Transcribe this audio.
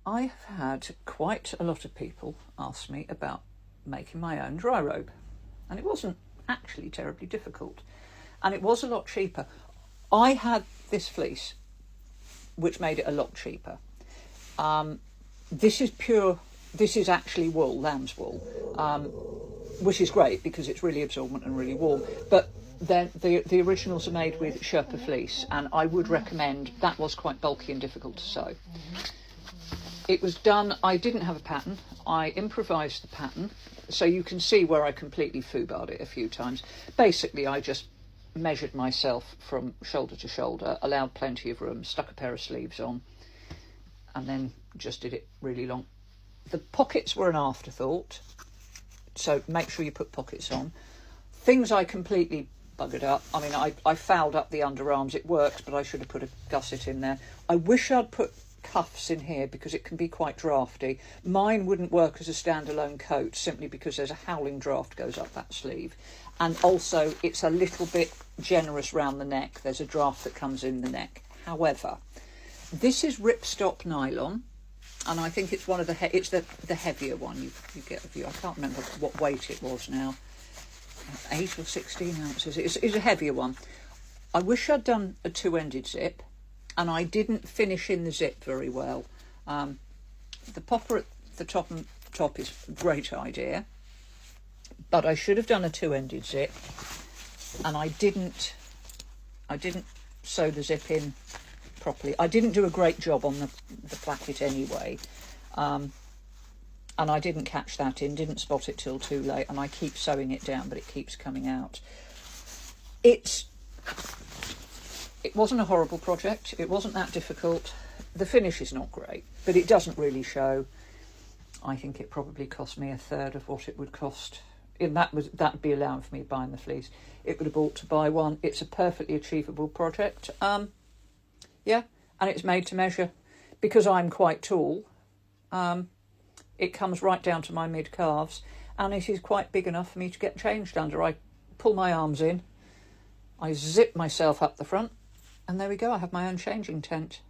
I have had quite a lot of people ask me about making my own dry robe, and it wasn't actually terribly difficult, and it was a lot cheaper. I had this fleece, which made it a lot cheaper. This is actually wool, lamb's wool, which is great because it's really absorbent and really warm. But then the originals are made with Sherpa fleece, and I would recommend that. Was quite bulky and difficult to sew. It was done, I didn't have a pattern, I improvised the pattern, so you can see where I completely foobarred it a few times. Basically, I just measured myself from shoulder to shoulder, allowed plenty of room, stuck a pair of sleeves on, and then just did it really long. The pockets were an afterthought, so make sure you put pockets on. Things I completely buggered up. I mean, I fouled up the underarms. It works, but I should have put a gusset in there. I wish I'd put cuffs in here because it can be quite drafty. Mine wouldn't work as a standalone coat simply because there's a howling draft goes up that sleeve, and also it's a little bit generous round the neck. There's a draft that comes in the neck. However, this is ripstop nylon, and I think it's one of the the heavier one you get a view. I can't remember what weight it was now, 8 or 16 ounces. It's a heavier one. I wish I'd done a two-ended zip, and I didn't finish in the zip very well. The popper at the top is a great idea, but I should have done a two-ended zip, and I didn't sew the zip in properly. I didn't do a great job on the placket anyway, and I didn't catch that in, didn't spot it till too late, and I keep sewing it down, but it keeps coming out. It wasn't a horrible project. It wasn't that difficult. The finish is not great, but it doesn't really show. I think it probably cost me a third of what it would cost. And that'd be allowing for me buying the fleece. It would have bought to buy one. It's a perfectly achievable project. Yeah, and it's made to measure. Because I'm quite tall, it comes right down to my mid-calves, and it is quite big enough for me to get changed under. I pull my arms in, I zip myself up the front, and there we go, I have my own changing tent.